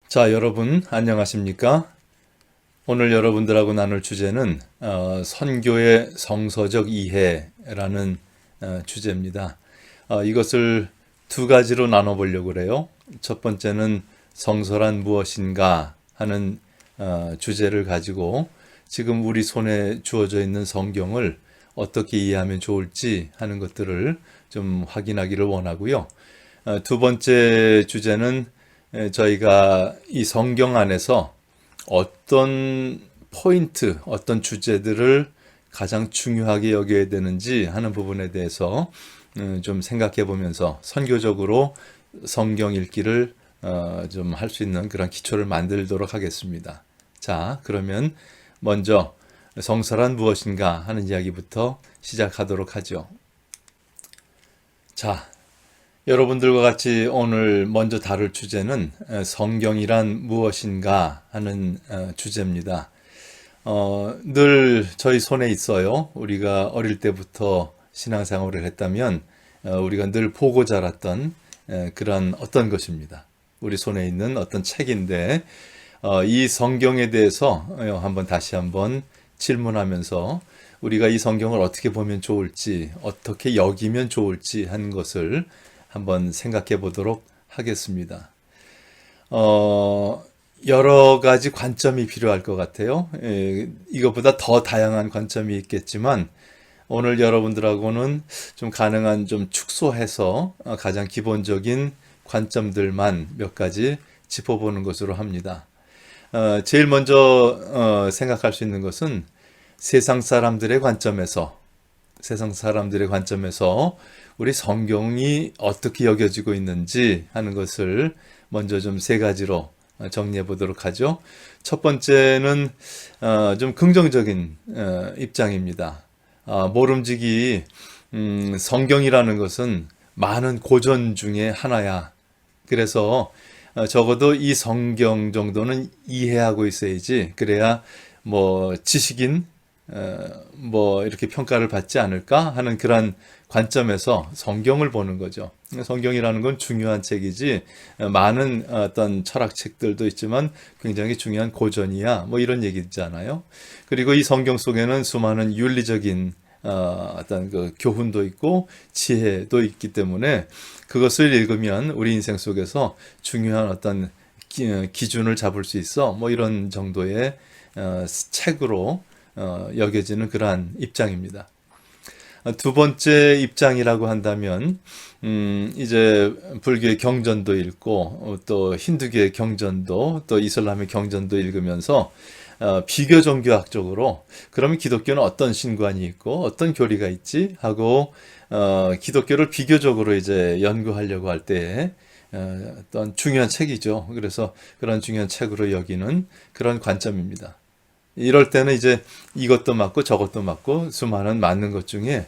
자, 여러분 안녕하십니까? 오늘 여러분들하고 나눌 주제는 선교의 성서적 이해라는 주제입니다. 이것을 두 가지로 나눠보려고 그래요. 첫 번째는 성서란 무엇인가 하는 주제를 가지고 지금 우리 손에 주어져 있는 성경을 어떻게 이해하면 좋을지 하는 것들을 좀 확인하기를 원하고요. 두 번째 주제는 저희가 이 성경 안에서 어떤 포인트, 어떤 주제들을 가장 중요하게 여겨야 되는지 하는 부분에 대해서 좀 생각해 보면서 선교적으로 성경 읽기를 좀 할 수 있는 그런 기초를 만들도록 하겠습니다. 자, 그러면 먼저 성서란 무엇인가 하는 이야기부터 시작하도록 하죠. 자, 여러분들과 같이 오늘 먼저 다룰 주제는 성경이란 무엇인가 하는 주제입니다. 늘 저희 손에 있어요. 우리가 어릴 때부터 신앙생활을 했다면 우리가 늘 보고 자랐던 그런 어떤 것입니다. 우리 손에 있는 어떤 책인데 이 성경에 대해서 다시 한번 질문하면서 우리가 이 성경을 어떻게 보면 좋을지, 어떻게 여기면 좋을지 하는 것을 한번 생각해 보도록 하겠습니다. 여러 가지 관점이 필요할 것 같아요. 이것보다 더 다양한 관점이 있겠지만 오늘 여러분들하고는 좀 가능한 좀 축소해서 가장 기본적인 관점들만 몇 가지 짚어보는 것으로 합니다. 제일 먼저 생각할 수 있는 것은 세상 사람들의 관점에서 우리 성경이 어떻게 여겨지고 있는지 하는 것을 먼저 좀 세 가지로 정리해 보도록 하죠. 첫 번째는 좀 긍정적인 입장입니다. 모름지기 성경이라는 것은 많은 고전 중에 하나야. 그래서 적어도 이 성경 정도는 이해하고 있어야지. 그래야 뭐 지식인 뭐 이렇게 평가를 받지 않을까 하는 그런 관점에서 성경을 보는 거죠. 성경이라는 건 중요한 책이지 많은 어떤 철학 책들도 있지만 굉장히 중요한 고전이야 뭐 이런 얘기 있잖아요. 그리고 이 성경 속에는 수많은 윤리적인 어떤 그 교훈도 있고 지혜도 있기 때문에 그것을 읽으면 우리 인생 속에서 중요한 어떤 기준을 잡을 수 있어 뭐 이런 정도의 책으로 여겨지는 그러한 입장입니다. 두 번째 입장이라고 한다면 이제 불교의 경전도 읽고 또 힌두교의 경전도 또 이슬람의 경전도 읽으면서 비교 종교학적으로 그러면 기독교는 어떤 신관이 있고 어떤 교리가 있지 하고 기독교를 비교적으로 이제 연구하려고 할 때 어떤 중요한 책이죠. 그래서 그런 중요한 책으로 여기는 그런 관점입니다. 이럴 때는 이제 이것도 맞고 저것도 맞고 수많은 맞는 것 중에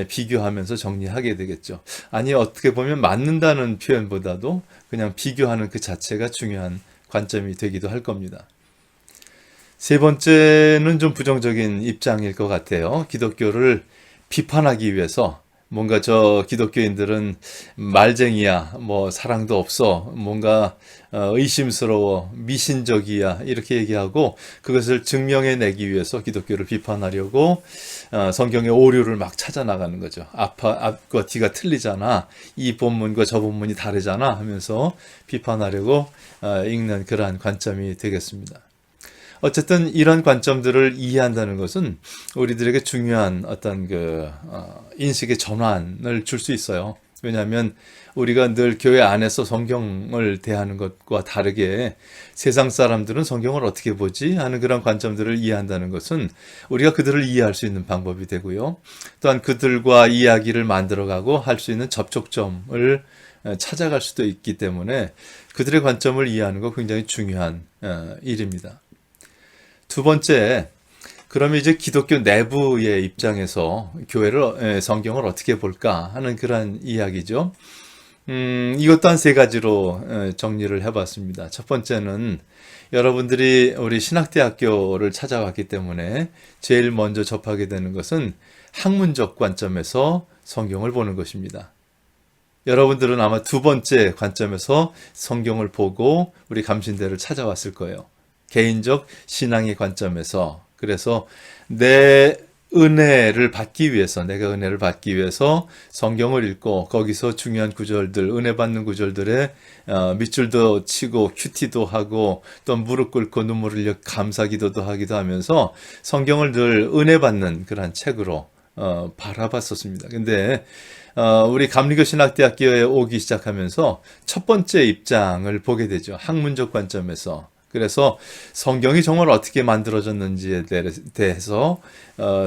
비교하면서 정리하게 되겠죠. 아니, 어떻게 보면 맞는다는 표현보다도 그냥 비교하는 그 자체가 중요한 관점이 되기도 할 겁니다. 세 번째는 좀 부정적인 입장일 것 같아요. 기독교를 비판하기 위해서 뭔가 저 기독교인들은 말쟁이야, 뭐 사랑도 없어, 뭔가 의심스러워, 미신적이야 이렇게 얘기하고 그것을 증명해내기 위해서 기독교를 비판하려고 성경의 오류를 막 찾아 나가는 거죠. 앞과 뒤가 틀리잖아, 이 본문과 저 본문이 다르잖아 하면서 비판하려고 읽는 그러한 관점이 되겠습니다. 어쨌든 이런 관점들을 이해한다는 것은 우리들에게 중요한 어떤 인식의 전환을 줄 수 있어요. 왜냐하면 우리가 늘 교회 안에서 성경을 대하는 것과 다르게 세상 사람들은 성경을 어떻게 보지 하는 그런 관점들을 이해한다는 것은 우리가 그들을 이해할 수 있는 방법이 되고요. 또한 그들과 이야기를 만들어가고 할 수 있는 접촉점을 찾아갈 수도 있기 때문에 그들의 관점을 이해하는 것 굉장히 중요한 일입니다. 두 번째, 그러면 이제 기독교 내부의 입장에서 성경을 어떻게 볼까 하는 그런 이야기죠. 이것도 한 세 가지로 정리를 해봤습니다. 첫 번째는 여러분들이 우리 신학대학교를 찾아왔기 때문에 제일 먼저 접하게 되는 것은 학문적 관점에서 성경을 보는 것입니다. 여러분들은 아마 두 번째 관점에서 성경을 보고 우리 감신대를 찾아왔을 거예요. 개인적 신앙의 관점에서. 그래서 내 은혜를 받기 위해서, 내가 은혜를 받기 위해서 성경을 읽고 거기서 중요한 구절들, 은혜 받는 구절들에 밑줄도 치고 큐티도 하고 또 무릎 꿇고 눈물 흘려 감사기도도 하기도 하면서 성경을 늘 은혜 받는 그런 책으로 바라봤었습니다. 근데 우리 감리교 신학대학교에 오기 시작하면서 첫 번째 입장을 보게 되죠. 학문적 관점에서. 그래서 성경이 정말 어떻게 만들어졌는지에 대해서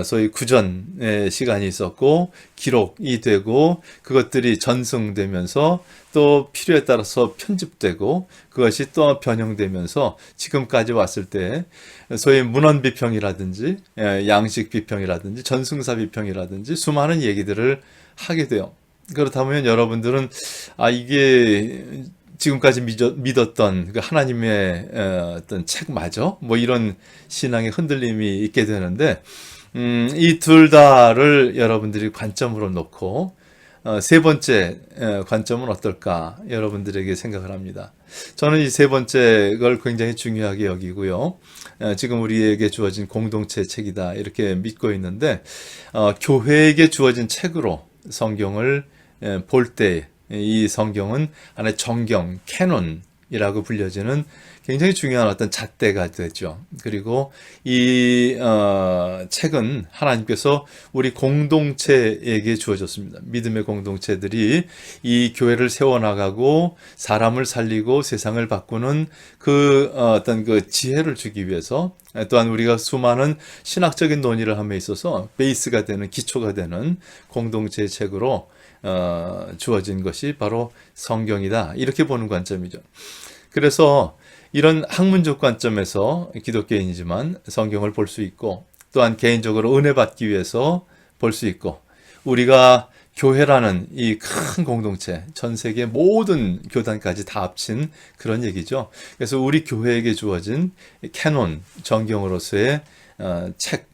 소위 구전의 시간이 있었고 기록이 되고 그것들이 전승되면서 또 필요에 따라서 편집되고 그것이 또 변형되면서 지금까지 왔을 때 소위 문헌 비평이라든지 양식 비평이라든지 전승사 비평이라든지 수많은 얘기들을 하게 돼요. 그렇다 보면 여러분들은 이게 지금까지 믿었던 그 하나님의 어떤 책 맞아? 뭐 이런 신앙의 흔들림이 있게 되는데 이 둘 다를 여러분들이 관점으로 놓고 세 번째 관점은 어떨까 여러분들에게 생각을 합니다. 저는 이 세 번째 걸 굉장히 중요하게 여기고요. 지금 우리에게 주어진 공동체 책이다 이렇게 믿고 있는데 교회에게 주어진 책으로 성경을 볼 때 이 성경은 하나의 정경, 캐논이라고 불려지는 굉장히 중요한 어떤 잣대가 되죠. 그리고 이 책은 하나님께서 우리 공동체에게 주어졌습니다. 믿음의 공동체들이 이 교회를 세워나가고 사람을 살리고 세상을 바꾸는 그 어떤 그 지혜를 주기 위해서 또한 우리가 수많은 신학적인 논의를 함에 있어서 베이스가 되는 기초가 되는 공동체의 책으로 주어진 것이 바로 성경이다. 이렇게 보는 관점이죠. 그래서 이런 학문적 관점에서 기독교인이지만 성경을 볼 수 있고 또한 개인적으로 은혜 받기 위해서 볼 수 있고 우리가 교회라는 이 큰 공동체, 전 세계 모든 교단까지 다 합친 그런 얘기죠. 그래서 우리 교회에게 주어진 캐논, 정경으로서의 책,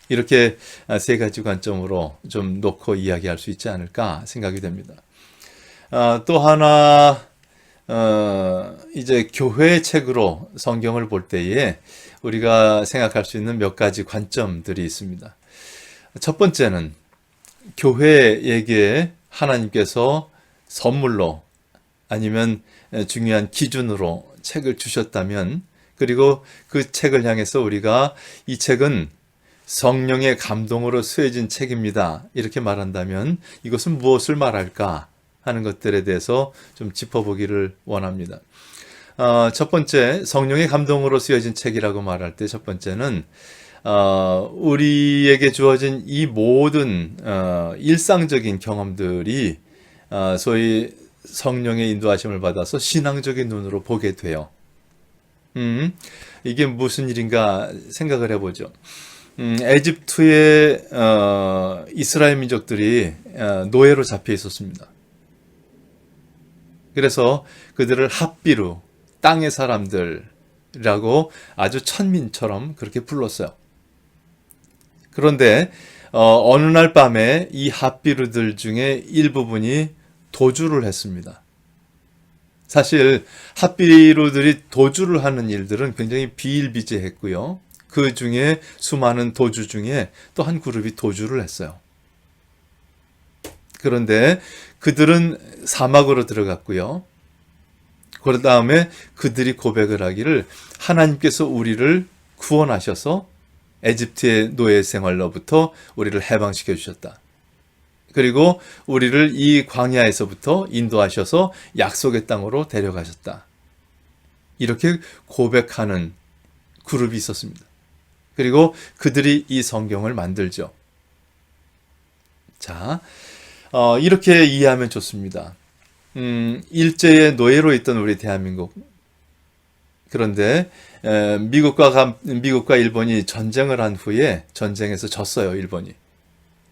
이렇게 세 가지 관점으로 좀 놓고 이야기할 수 있지 않을까 생각이 됩니다. 또 하나 이제 교회의 책으로 성경을 볼 때에 우리가 생각할 수 있는 몇 가지 관점들이 있습니다. 첫 번째는 교회에게 하나님께서 선물로 아니면 중요한 기준으로 책을 주셨다면 그리고 그 책을 향해서 우리가 이 책은 성령의 감동으로 쓰여진 책입니다. 이렇게 말한다면 이것은 무엇을 말할까 하는 것들에 대해서 좀 짚어보기를 원합니다. 첫 번째, 성령의 감동으로 쓰여진 책이라고 말할 때 첫 번째는 우리에게 주어진 이 모든 일상적인 경험들이 소위 성령의 인도하심을 받아서 신앙적인 눈으로 보게 돼요. 이게 무슨 일인가 생각을 해보죠. 에집트의 이스라엘 민족들이 노예로 잡혀 있었습니다. 그래서 그들을 핫비루, 땅의 사람들이라고 아주 천민처럼 그렇게 불렀어요. 그런데 어느 날 밤에 이 핫비루들 중에 일부분이 도주를 했습니다. 사실 핫비루들이 도주를 하는 일들은 굉장히 비일비재했고요. 그 중에 수많은 도주 중에 또 한 그룹이 도주를 했어요. 그런데 그들은 사막으로 들어갔고요. 그 다음에 그들이 고백을 하기를 하나님께서 우리를 구원하셔서 에집트의 노예 생활로부터 우리를 해방시켜 주셨다. 그리고 우리를 이 광야에서부터 인도하셔서 약속의 땅으로 데려가셨다. 이렇게 고백하는 그룹이 있었습니다. 그리고 그들이 이 성경을 만들죠. 자, 이렇게 이해하면 좋습니다. 일제의 노예로 있던 우리 대한민국. 그런데 미국과 일본이 전쟁을 한 후에 전쟁에서 졌어요, 일본이.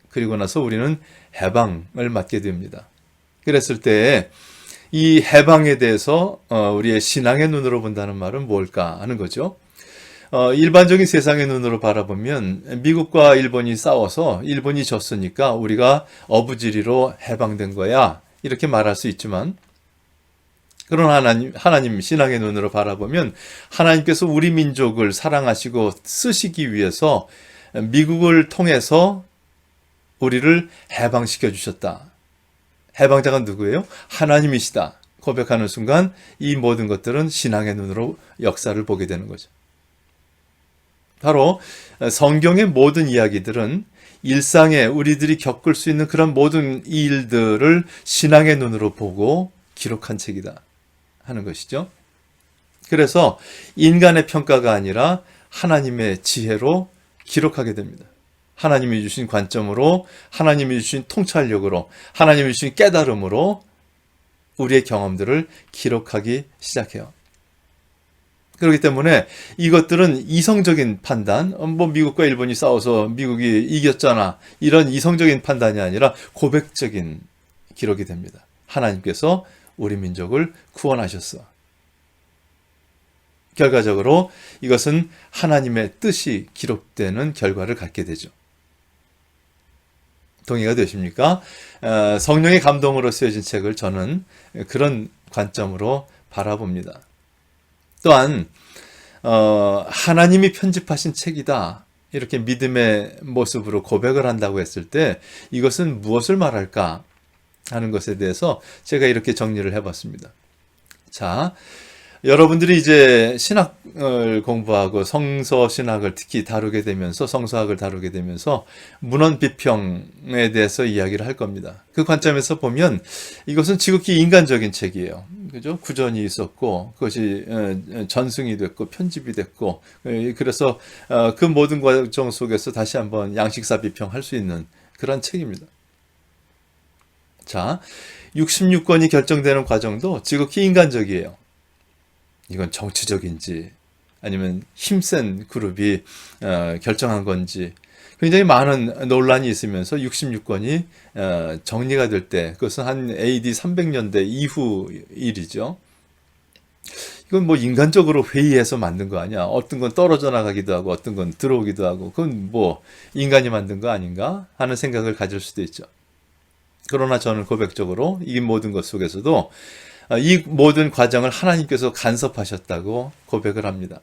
그리고 나서 우리는 해방을 맞게 됩니다. 그랬을 때 이 해방에 대해서 우리의 신앙의 눈으로 본다는 말은 뭘까 하는 거죠. 일반적인 세상의 눈으로 바라보면 미국과 일본이 싸워서 일본이 졌으니까 우리가 어부지리로 해방된 거야. 이렇게 말할 수 있지만, 그런 하나님 신앙의 눈으로 바라보면 하나님께서 우리 민족을 사랑하시고 쓰시기 위해서 미국을 통해서 우리를 해방시켜 주셨다. 해방자가 누구예요? 하나님이시다. 고백하는 순간 이 모든 것들은 신앙의 눈으로 역사를 보게 되는 거죠. 바로 성경의 모든 이야기들은 일상에 우리들이 겪을 수 있는 그런 모든 일들을 신앙의 눈으로 보고 기록한 책이다 하는 것이죠. 그래서 인간의 평가가 아니라 하나님의 지혜로 기록하게 됩니다. 하나님이 주신 관점으로, 하나님이 주신 통찰력으로, 하나님이 주신 깨달음으로 우리의 경험들을 기록하기 시작해요. 그렇기 때문에 이것들은 이성적인 판단, 뭐 미국과 일본이 싸워서 미국이 이겼잖아, 이런 이성적인 판단이 아니라 고백적인 기록이 됩니다. 하나님께서 우리 민족을 구원하셨어. 결과적으로 이것은 하나님의 뜻이 기록되는 결과를 갖게 되죠. 동의가 되십니까? 성령의 감동으로 쓰여진 책을 저는 그런 관점으로 바라봅니다. 또한 하나님이 편집하신 책이다, 이렇게 믿음의 모습으로 고백을 한다고 했을 때 이것은 무엇을 말할까 하는 것에 대해서 제가 이렇게 정리를 해봤습니다. 자, 여러분들이 이제 신학을 공부하고 성서신학을 특히 다루게 되면서, 성서학을 다루게 되면서 문헌 비평에 대해서 이야기를 할 겁니다. 그 관점에서 보면 이것은 지극히 인간적인 책이에요. 그죠? 구전이 있었고 그것이 전승이 됐고 편집이 됐고, 그래서 그 모든 과정 속에서 다시 한번 양식사 비평할 수 있는 그런 책입니다. 자, 66권이 결정되는 과정도 지극히 인간적이에요. 이건 정치적인지 아니면 힘센 그룹이 결정한 건지 굉장히 많은 논란이 있으면서 66권이 정리가 될 때, 그것은 한 AD 300년대 이후 일이죠. 이건 뭐 인간적으로 회의해서 만든 거 아니야. 어떤 건 떨어져 나가기도 하고 어떤 건 들어오기도 하고, 그건 뭐 인간이 만든 거 아닌가 하는 생각을 가질 수도 있죠. 그러나 저는 고백적으로 이 모든 것 속에서도 이 모든 과정을 하나님께서 간섭하셨다고 고백을 합니다.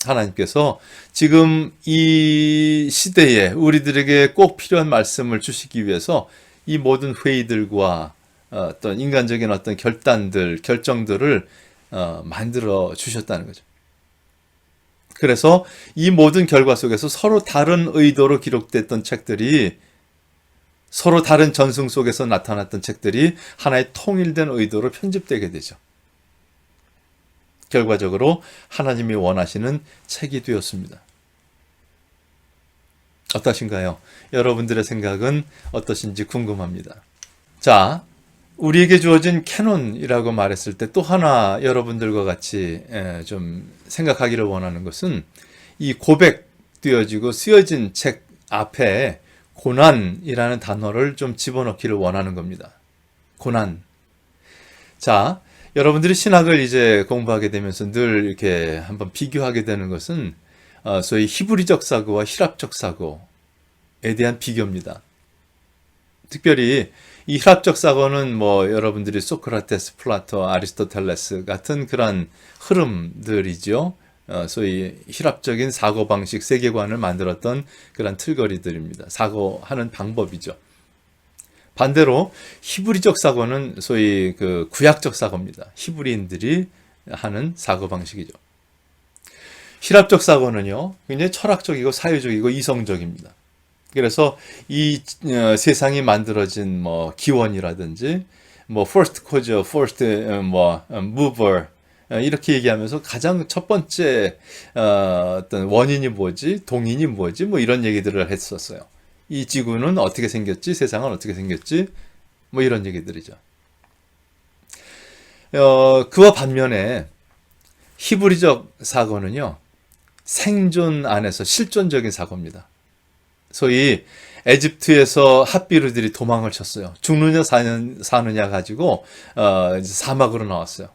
하나님께서 지금 이 시대에 우리들에게 꼭 필요한 말씀을 주시기 위해서 이 모든 회의들과 어떤 인간적인 어떤 결단들, 결정들을 만들어 주셨다는 거죠. 그래서 이 모든 결과 속에서 서로 다른 의도로 기록됐던 책들이, 서로 다른 전승 속에서 나타났던 책들이 하나의 통일된 의도로 편집되게 되죠. 결과적으로 하나님이 원하시는 책이 되었습니다. 어떠신가요? 여러분들의 생각은 어떠신지 궁금합니다. 자, 우리에게 주어진 캐논이라고 말했을 때 또 하나 여러분들과 같이 좀 생각하기를 원하는 것은 이 고백되어지고 쓰여진 책 앞에 고난이라는 단어를 좀 집어넣기를 원하는 겁니다. 고난. 자, 여러분들이 신학을 이제 공부하게 되면서 늘 이렇게 한번 비교하게 되는 것은 소위 히브리적 사고와 히랍적 사고에 대한 비교입니다. 특별히 이 히랍적 사고는 뭐 여러분들이 소크라테스, 플라토, 아리스토텔레스 같은 그런 흐름들이죠. 소위 히랍적인 사고방식, 세계관을 만들었던 그런 틀거리들입니다. 사고하는 방법이죠. 반대로 히브리적 사고는 소위 그 구약적 사고입니다. 히브리인들이 하는 사고방식이죠. 히랍적 사고는요, 굉장히 철학적이고 사회적이고 이성적입니다. 그래서 이 세상이 만들어진 뭐 기원이라든지 뭐 first cause, first mover 이렇게 얘기하면서 가장 첫 번째 어떤 원인이 뭐지, 동인이 뭐지, 뭐 이런 얘기들을 했었어요. 이 지구는 어떻게 생겼지, 세상은 어떻게 생겼지, 뭐 이런 얘기들이죠. 그와 반면에 히브리적 사고는요, 생존 안에서 실존적인 사고입니다. 소위 에집트에서 핫비루들이 도망을 쳤어요. 죽느냐 사느냐 가지고 사막으로 나왔어요.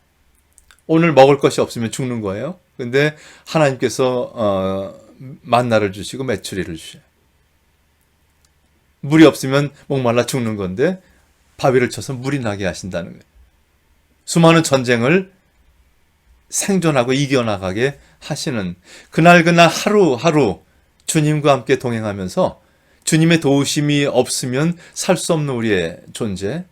오늘 먹을 것이 없으면 죽는 거예요. 근데 하나님께서 만나를 주시고 메추리를 주셔요. 물이 없으면 목말라 죽는 건데 바위를 쳐서 물이 나게 하신다는 거예요. 수많은 전쟁을 생존하고 이겨나가게 하시는 그날 하루하루 주님과 함께 동행하면서 주님의 도우심이 없으면 살 수 없는 우리의 존재,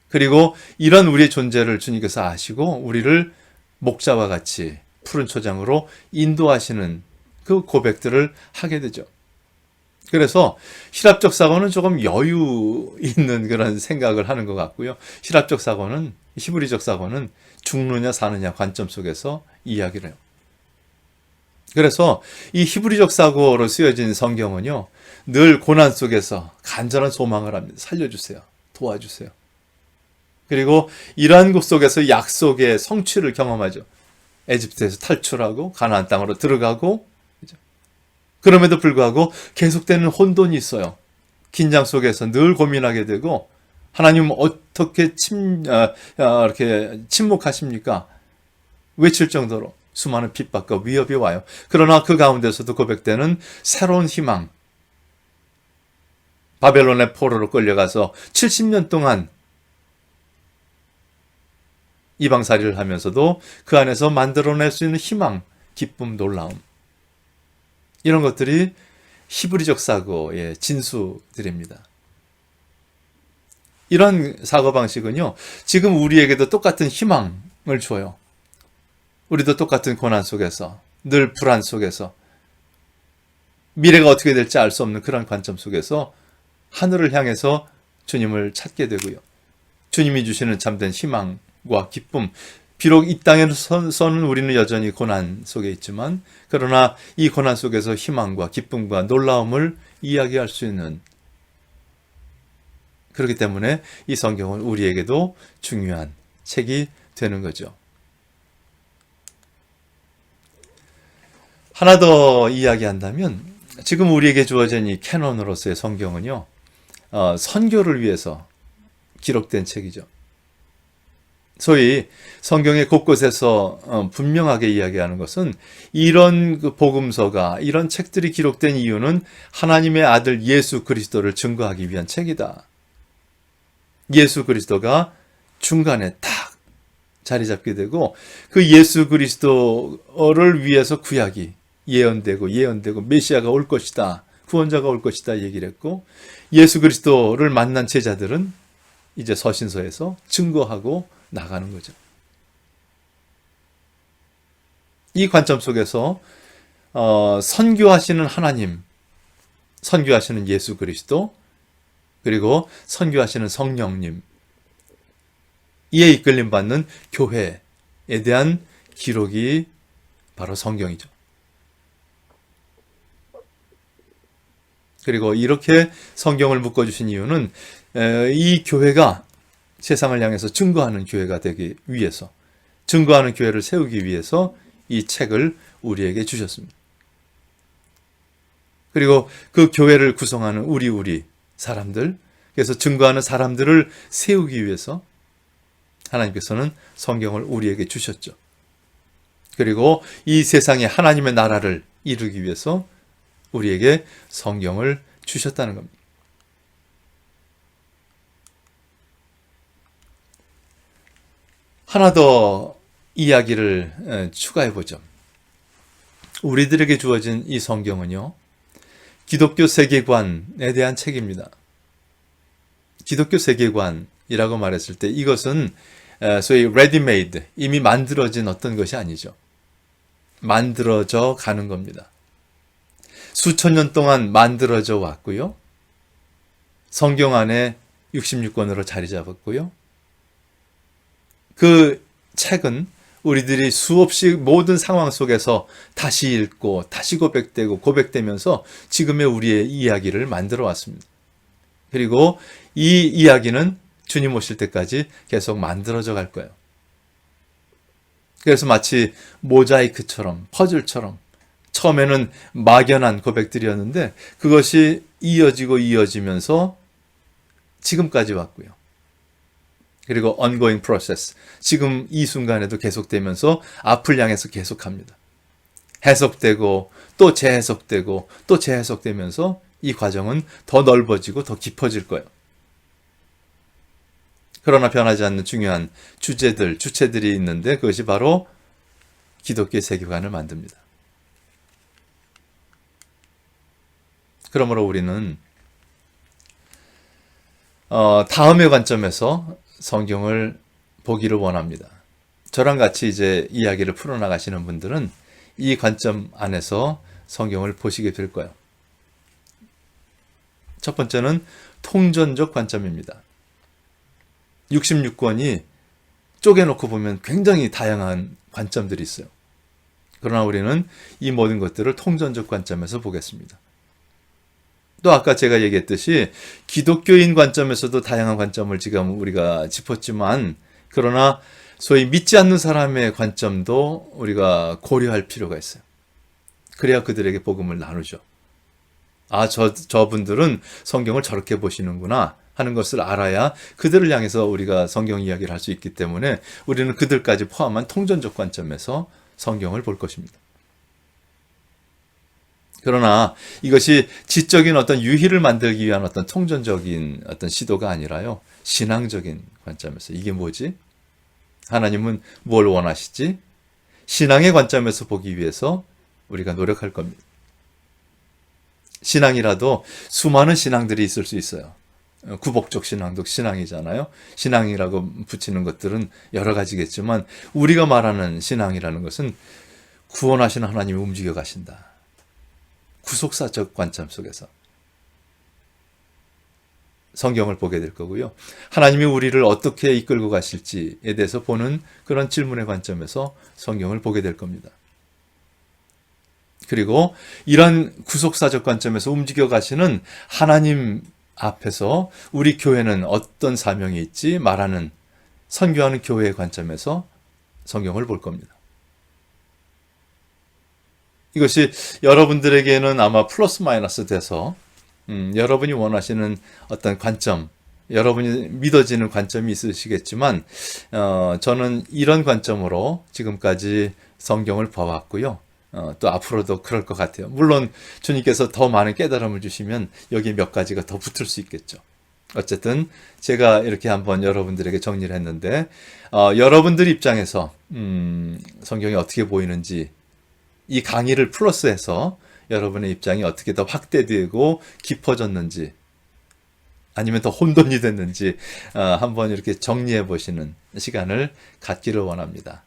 그리고 이런 우리의 존재를 주님께서 아시고 우리를 목자와 같이 푸른 초장으로 인도하시는 그 고백들을 하게 되죠. 그래서 신학적 사고는 조금 여유 있는 그런 생각을 하는 것 같고요. 신학적 사고는, 히브리적 사고는 죽느냐 사느냐 관점 속에서 이야기를 해요. 그래서 이 히브리적 사고로 쓰여진 성경은요, 늘 고난 속에서 간절한 소망을 합니다. 살려주세요. 도와주세요. 그리고 이러한 곳 속에서 약속의 성취를 경험하죠. 에집트에서 탈출하고 가나안 땅으로 들어가고, 그럼에도 불구하고 계속되는 혼돈이 있어요. 긴장 속에서 늘 고민하게 되고, 하나님 어떻게 이렇게 침묵하십니까? 외칠 정도로 수많은 핍박과 위협이 와요. 그러나 그 가운데서도 고백되는 새로운 희망. 바벨론의 포로로 끌려가서 70년 동안 이방살이를 하면서도 그 안에서 만들어낼 수 있는 희망, 기쁨, 놀라움. 이런 것들이 히브리적 사고의 진수들입니다. 이런 사고방식은요, 지금 우리에게도 똑같은 희망을 줘요. 우리도 똑같은 고난 속에서, 늘 불안 속에서, 미래가 어떻게 될지 알 수 없는 그런 관점 속에서 하늘을 향해서 주님을 찾게 되고요. 주님이 주시는 참된 희망과 기쁨, 비록 이 땅에서는 우리는 여전히 고난 속에 있지만, 그러나 이 고난 속에서 희망과 기쁨과 놀라움을 이야기할 수 있는, 그렇기 때문에 이 성경은 우리에게도 중요한 책이 되는 거죠. 하나 더 이야기한다면, 지금 우리에게 주어진 이 캐논으로서의 성경은요, 선교를 위해서 기록된 책이죠. 소위 성경의 곳곳에서 분명하게 이야기하는 것은, 이런 그 복음서가, 이런 책들이 기록된 이유는 하나님의 아들 예수 그리스도를 증거하기 위한 책이다. 예수 그리스도가 중간에 딱 자리 잡게 되고, 그 예수 그리스도를 위해서 구약이 예언되고 메시아가 올 것이다, 구원자가 올 것이다 얘기를 했고, 예수 그리스도를 만난 제자들은 이제 서신서에서 증거하고 나가는 거죠. 이 관점 속에서 선교하시는 하나님, 선교하시는 예수 그리스도, 그리고 선교하시는 성령님, 이에 이끌림 받는 교회에 대한 기록이 바로 성경이죠. 그리고 이렇게 성경을 묶어주신 이유는 이 교회가 세상을 향해서 증거하는 교회가 되기 위해서, 증거하는 교회를 세우기 위해서 이 책을 우리에게 주셨습니다. 그리고 그 교회를 구성하는 우리 사람들, 그래서 증거하는 사람들을 세우기 위해서 하나님께서는 성경을 우리에게 주셨죠. 그리고 이 세상에 하나님의 나라를 이루기 위해서 우리에게 성경을 주셨다는 겁니다. 하나 더 이야기를 추가해 보죠. 우리들에게 주어진 이 성경은요, 기독교 세계관에 대한 책입니다. 기독교 세계관이라고 말했을 때 이것은 소위 ready-made, 이미 만들어진 어떤 것이 아니죠. 만들어져 가는 겁니다. 수천 년 동안 만들어져 왔고요. 성경 안에 66권으로 자리 잡았고요. 그 책은 우리들이 수없이 모든 상황 속에서 다시 읽고 다시 고백되면서 지금의 우리의 이야기를 만들어 왔습니다. 그리고 이 이야기는 주님 오실 때까지 계속 만들어져 갈 거예요. 그래서 마치 모자이크처럼, 퍼즐처럼 처음에는 막연한 고백들이었는데 그것이 이어지면서 지금까지 왔고요. 그리고 ongoing process, 지금 이 순간에도 계속되면서 앞을 향해서 계속합니다. 해석되고 또 재해석되고 또 재해석되면서 이 과정은 더 넓어지고 더 깊어질 거예요. 그러나 변하지 않는 중요한 주제들, 주체들이 있는데 그것이 바로 기독교의 세계관을 만듭니다. 그러므로 우리는 다음의 관점에서 성경을 보기를 원합니다. 저랑 같이 이제 이야기를 풀어나가시는 분들은 이 관점 안에서 성경을 보시게 될 거예요. 첫 번째는 통전적 관점입니다. 66권이 쪼개놓고 보면 굉장히 다양한 관점들이 있어요. 그러나 우리는 이 모든 것들을 통전적 관점에서 보겠습니다. 또 아까 제가 얘기했듯이 기독교인 관점에서도 다양한 관점을 지금 우리가 짚었지만 그러나 소위 믿지 않는 사람의 관점도 우리가 고려할 필요가 있어요. 그래야 그들에게 복음을 나누죠. 아, 저분들은 성경을 저렇게 보시는구나 하는 것을 알아야 그들을 향해서 우리가 성경 이야기를 할 수 있기 때문에 우리는 그들까지 포함한 통전적 관점에서 성경을 볼 것입니다. 그러나 이것이 지적인 어떤 유희를 만들기 위한 어떤 통전적인 어떤 시도가 아니라요, 신앙적인 관점에서 이게 뭐지? 하나님은 뭘 원하시지? 신앙의 관점에서 보기 위해서 우리가 노력할 겁니다. 신앙이라도 수많은 신앙들이 있을 수 있어요. 구복적 신앙도 신앙이잖아요. 신앙이라고 붙이는 것들은 여러 가지겠지만 우리가 말하는 신앙이라는 것은 구원하시는 하나님이 움직여 가신다. 구속사적 관점 속에서 성경을 보게 될 거고요. 하나님이 우리를 어떻게 이끌고 가실지에 대해서 보는 그런 질문의 관점에서 성경을 보게 될 겁니다. 그리고 이런 구속사적 관점에서 움직여 가시는 하나님 앞에서 우리 교회는 어떤 사명이 있지 말하는 선교하는 교회의 관점에서 성경을 볼 겁니다. 이것이 여러분들에게는 아마 플러스 마이너스 돼서 여러분이 원하시는 어떤 관점, 여러분이 믿어지는 관점이 있으시겠지만 저는 이런 관점으로 지금까지 성경을 봐왔고요. 또 앞으로도 그럴 것 같아요. 물론 주님께서 더 많은 깨달음을 주시면 여기 몇 가지가 더 붙을 수 있겠죠. 어쨌든 제가 이렇게 한번 여러분들에게 정리를 했는데 여러분들 입장에서 성경이 어떻게 보이는지 이 강의를 플러스해서 여러분의 입장이 어떻게 더 확대되고 깊어졌는지 아니면 더 혼돈이 됐는지 한번 이렇게 정리해 보시는 시간을 갖기를 원합니다.